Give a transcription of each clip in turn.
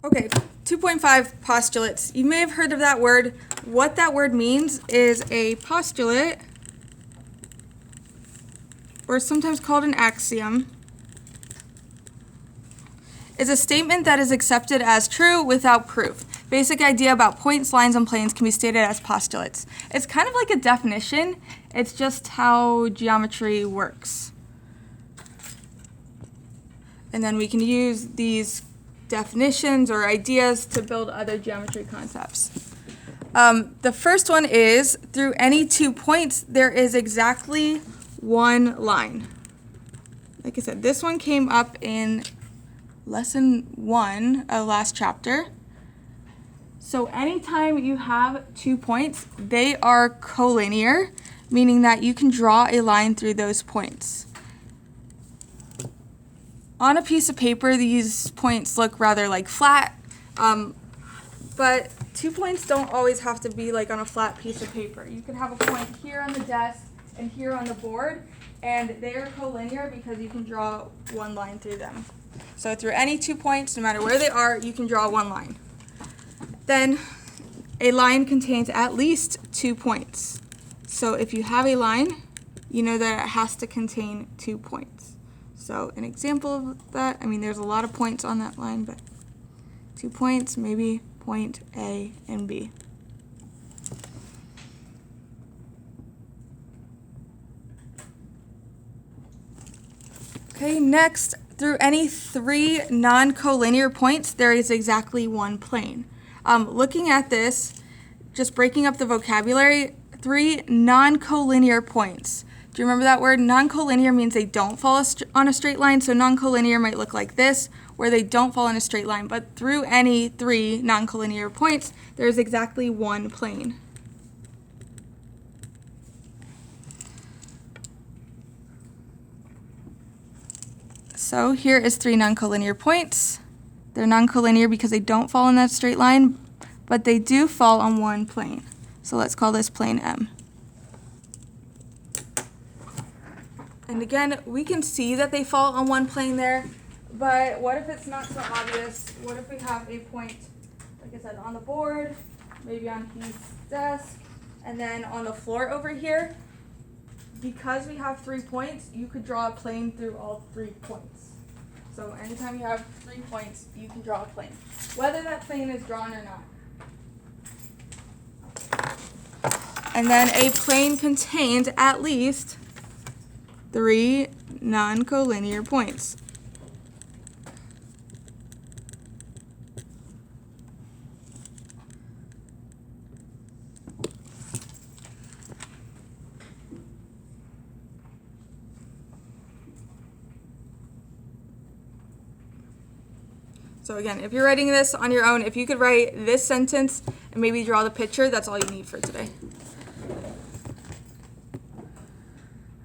Okay, 2.5 postulates. You may have heard of that word. What that word means is a postulate, or sometimes called an axiom, is a statement that is accepted as true without proof. Basic idea about points, lines, and planes can be stated as postulates. It's kind of like a definition. It's just how geometry works. And then we can use these definitions or ideas to build other geometry concepts. The first one is, through any 2 points, there is exactly one line. Like I said, this one came up in lesson 1 of last chapter. So anytime you have 2 points, they are collinear, meaning that you can draw a line through those points. On a piece of paper, these points look rather like flat, but 2 points don't always have to be like on a flat piece of paper. You could have a point here on the desk and here on the board, and they are collinear because you can draw one line through them. So through any 2 points, no matter where they are, you can draw one line. Then a line contains at least 2 points. So if you have a line, you know that it has to contain 2 points. So an example of that, there's a lot of points on that line, but 2 points, maybe point A and B. Okay, next, through any 3 non-collinear points, there is exactly one plane. Looking at this, just breaking up the vocabulary, 3 non-collinear points. Do you remember that word? Non-collinear means they don't fall on a straight line, so non-collinear might look like this, where they don't fall in a straight line. But through any 3 non-collinear points, there's exactly one plane. So here is 3 non-collinear points. They're non-collinear because they don't fall in that straight line, but they do fall on one plane. So let's call this plane M. And again, we can see that they fall on one plane there, but what if it's not so obvious? What if we have a point, like I said, on the board, maybe on Heath's desk, and then on the floor over here? Because we have 3 points, you could draw a plane through all 3 points. So anytime you have 3 points, you can draw a plane, whether that plane is drawn or not. And then a plane contains at least 3 non-collinear points. So again, if you're writing this on your own, if you could write this sentence and maybe draw the picture, that's all you need for today.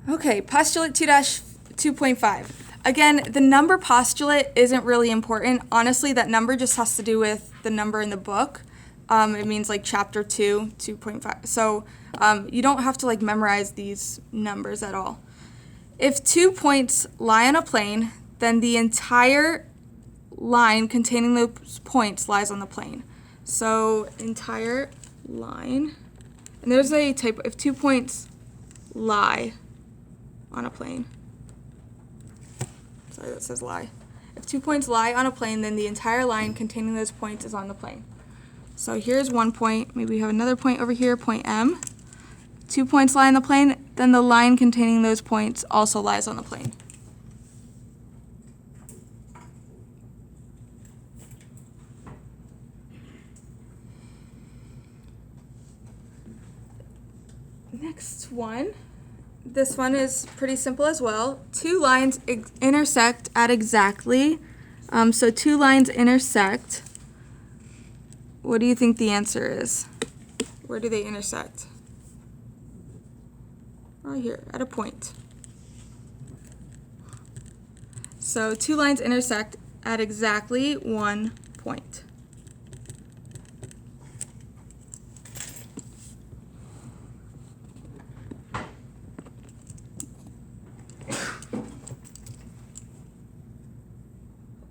Okay, postulate 2-2.5. Again, the number postulate isn't really important. Honestly, that number just has to do with the number in the book. It means like chapter 2, 2.5. So you don't have to memorize these numbers at all. If 2 points lie on a plane, then the entire line containing those points lies on the plane. So entire line, and there's a type, if 2 points lie on a plane. Sorry, that says lie. If 2 points lie on a plane, then the entire line containing those points is on the plane. So here's 1 point. Maybe we have another point over here, point M. 2 points lie on the plane, then the line containing those points also lies on the plane. Next one. This one is pretty simple as well. 2 lines intersect at exactly. So 2 lines intersect. What do you think the answer is? Where do they intersect? Right here, at a point. So 2 lines intersect at exactly 1 point.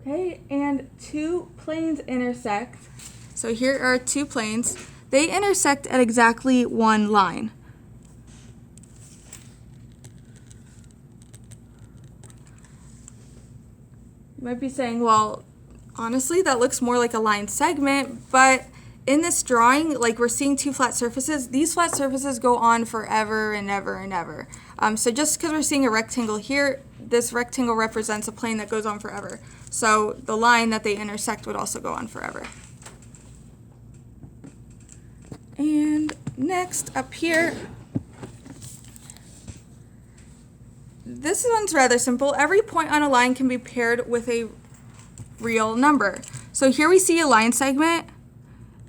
Okay, and two planes intersect. So here are two planes. They intersect at exactly one line. You might be saying, well, honestly, that looks more like a line segment, but in this drawing, like we're seeing two flat surfaces, these flat surfaces go on forever and ever and ever. So just because we're seeing a rectangle here, this rectangle represents a plane that goes on forever. So the line that they intersect would also go on forever. And next up here, this one's rather simple. Every point on a line can be paired with a real number. So here we see a line segment,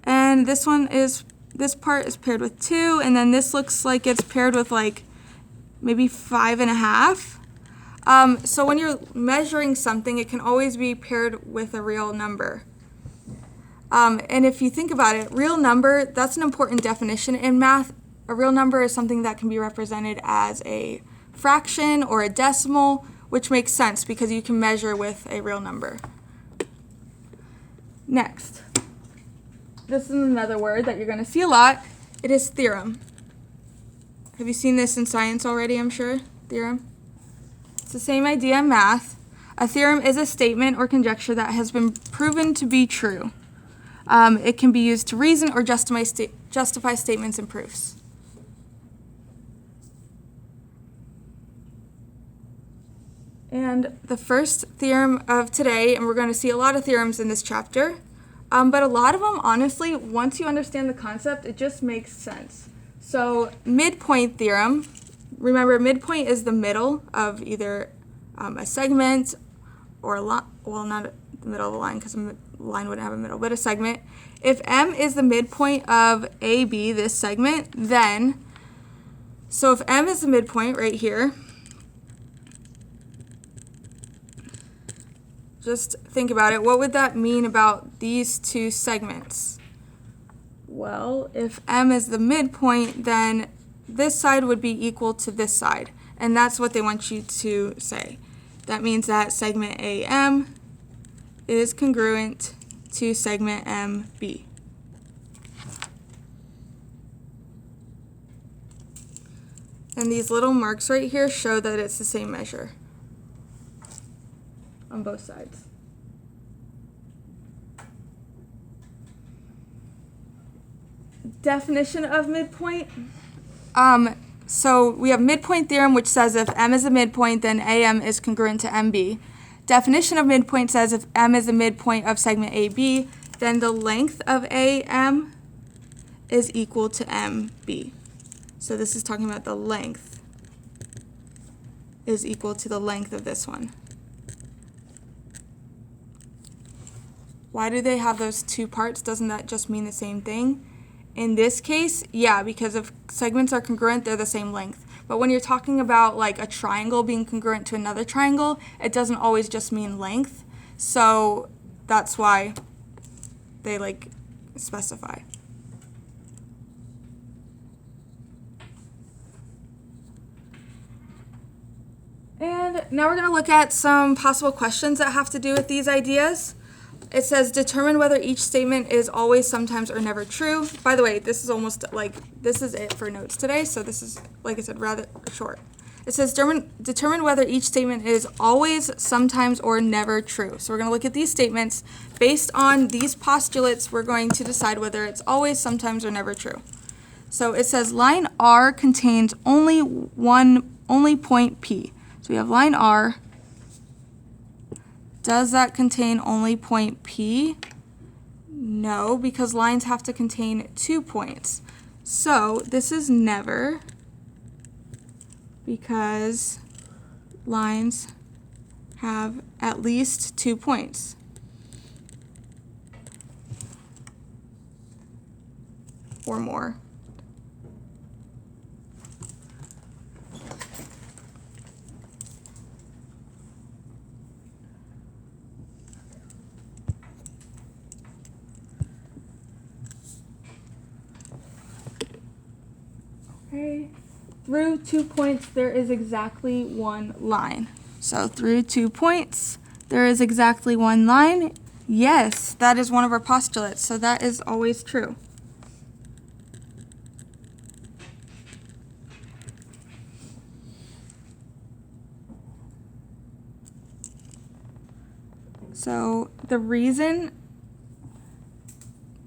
and this part is paired with 2, and then this looks like it's paired with like maybe 5.5. So when you're measuring something, it can always be paired with a real number. And if you think about it, real number, that's an important definition in math. A real number is something that can be represented as a fraction or a decimal, which makes sense because you can measure with a real number. Next, this is another word that you're going to see a lot. It is theorem. Have you seen this in science already, I'm sure? Theorem. It's the same idea in math. A theorem is a statement or conjecture that has been proven to be true. It can be used to reason or justify statements and proofs. And the first theorem of today, and we're going to see a lot of theorems in this chapter, but a lot of them, honestly, once you understand the concept, it just makes sense. So midpoint theorem, remember midpoint is the middle of either a segment or a line, well, not the middle of a line because a line wouldn't have a middle, but a segment. If M is the midpoint of AB, this segment, then, so if M is the midpoint right here, just think about it. What would that mean about these two segments? Well, if M is the midpoint, then this side would be equal to this side. And that's what they want you to say. That means that segment AM is congruent to segment MB. And these little marks right here show that it's the same measure on both sides. Definition of midpoint. So we have midpoint theorem, which says if M is a midpoint, then AM is congruent to MB. Definition of midpoint says if M is the midpoint of segment AB, then the length of AM is equal to MB. So this is talking about the length is equal to the length of this one. Why do they have those two parts? Doesn't that just mean the same thing? In this case, yeah, because if segments are congruent, they're the same length. But when you're talking about like a triangle being congruent to another triangle, it doesn't always just mean length. So that's why they like specify. And now we're going to look at some possible questions that have to do with these ideas. It says determine whether each statement is always, sometimes, or never true. By the way, this is almost like, this is it for notes today, so this is, like I said, rather short. It says determine whether each statement is always, sometimes, or never true. So we're going to look at these statements. Based on these postulates, we're going to decide whether it's always, sometimes, or never true. So it says line R contains only point P. So we have line R. Does that contain only point P? No, because lines have to contain 2 points. So this is never, because lines have at least 2 points. Or more. Okay. Through 2 points, there is exactly one line. So through 2 points, there is exactly one line. Yes, that is one of our postulates, so that is always true. So the reason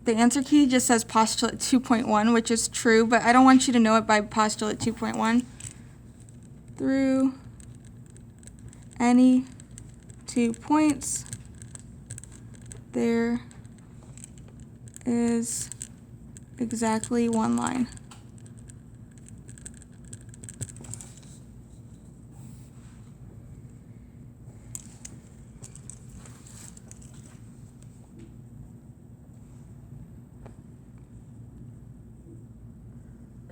the answer key just says postulate 2.1, which is true, but I don't want you to know it by postulate 2.1. Through any 2 points, there is exactly one line.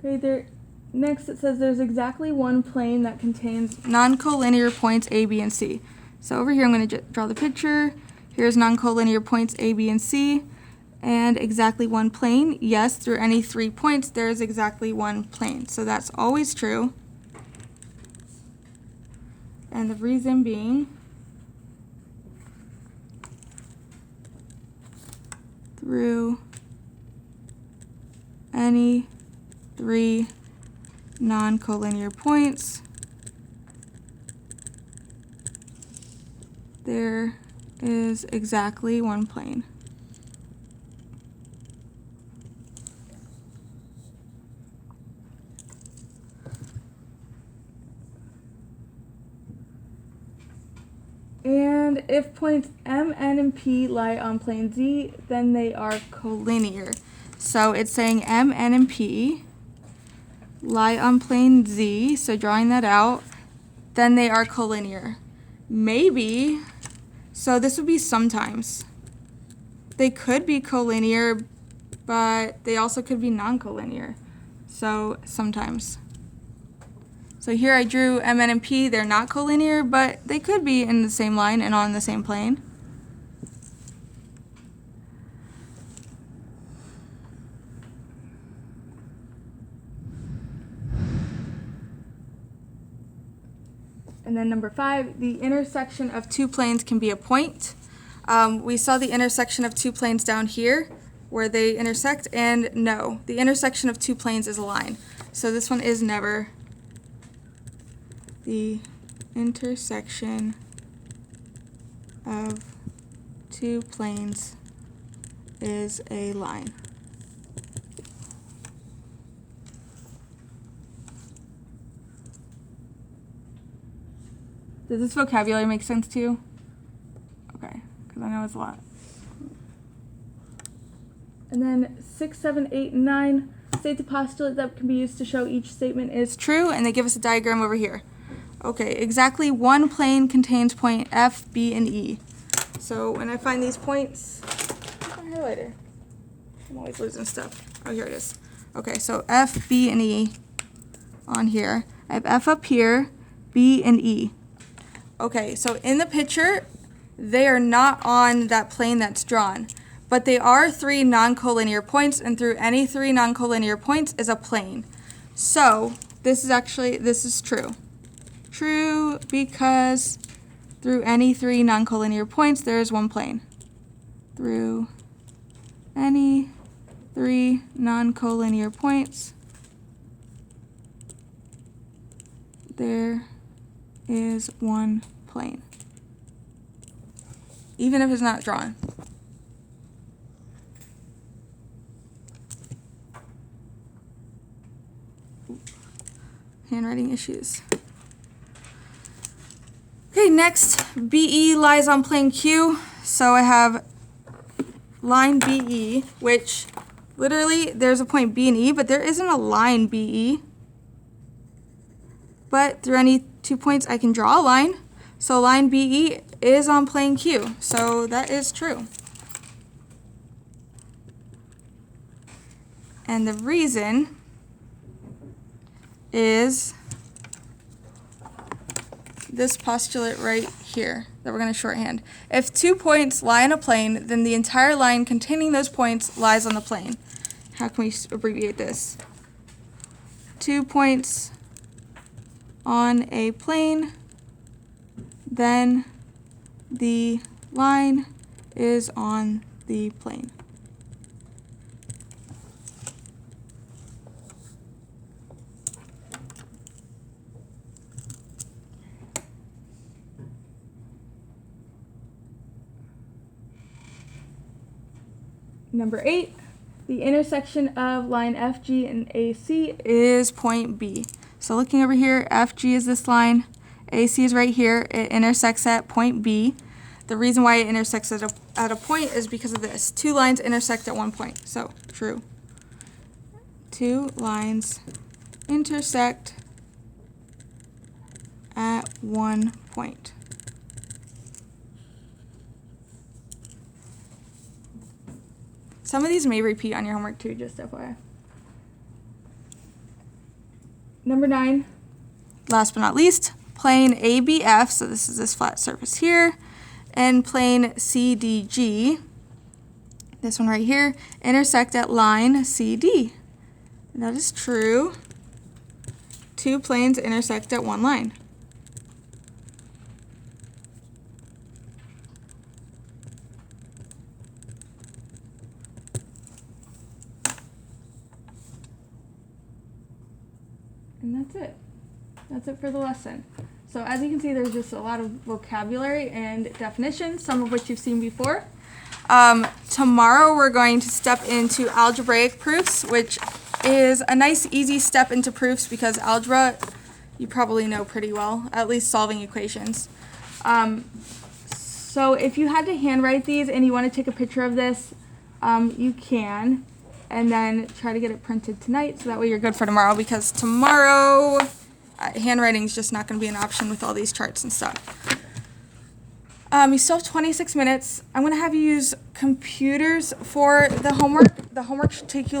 Okay, next it says there's exactly one plane that contains non-collinear points A, B, and C. So over here I'm going to draw the picture. Here's non-collinear points A, B, and C. And exactly one plane. Yes, through any 3 points there is exactly one plane. So that's always true. And the reason being through any 3 non-collinear points, there is exactly one plane. And if points M, N, and P lie on plane Z, then they are collinear. So it's saying M, N, and P lie on plane Z, so drawing that out, then they are collinear. Maybe, so this would be sometimes. They could be collinear, but they also could be non-collinear. So sometimes. So here I drew M, N, and P. They're not collinear, but they could be in the same line and on the same plane. And then number 5, the intersection of 2 planes can be a point. We saw the intersection of 2 planes down here where they intersect, and no, the intersection of 2 planes is a line. So this one is never. The intersection of 2 planes is a line. Does this vocabulary make sense to you? Okay, because I know it's a lot. And then 6, 7, 8, and 9 state the postulate that can be used to show each statement is true, and they give us a diagram over here. Okay, exactly one plane contains point F, B, and E. So when I find these points, where's my highlighter? I'm always losing stuff. Oh, here it is. Okay, so F, B, and E on here. I have F up here, B, and E. Okay, so in the picture, they are not on that plane that's drawn, but they are 3 non-collinear points, and through any 3 non-collinear points is a plane. So this is true. True because through any 3 non-collinear points, there is one plane. Through any 3 non-collinear points, there is one plane, even if it's not drawn. Handwriting issues. Okay, next, BE lies on plane Q. So I have line BE, which literally there's a point B and E, but there isn't a line BE. But through any 2 points, I can draw a line. So line BE is on plane Q. So that is true. And the reason is this postulate right here that we're going to shorthand. If 2 points lie on a plane, then the entire line containing those points lies on the plane. How can we abbreviate this? 2 points on a plane, then the line is on the plane. Number 8, the intersection of line FG and AC is point B. So looking over here, FG is this line, AC is right here, it intersects at point B. The reason why it intersects at a point is because of this. 2 lines intersect at one point. So, true. 2 lines intersect at one point. Some of these may repeat on your homework too, just FYI. Number 9, last but not least, plane ABF, so this is this flat surface here, and plane CDG, this one right here, intersect at line CD. And that is true. 2 planes intersect at one line. And that's it. That's it for the lesson. So as you can see, there's just a lot of vocabulary and definitions, some of which you've seen before. Tomorrow we're going to step into algebraic proofs, which is a nice easy step into proofs because algebra you probably know pretty well, at least solving equations. So if you had to handwrite these and you want to take a picture of this, you can, and then try to get it printed tonight so that way you're good for tomorrow, because tomorrow handwriting is just not going to be an option with all these charts and stuff. You still have 26 minutes. I'm going to have you use computers for the homework. The homework should take you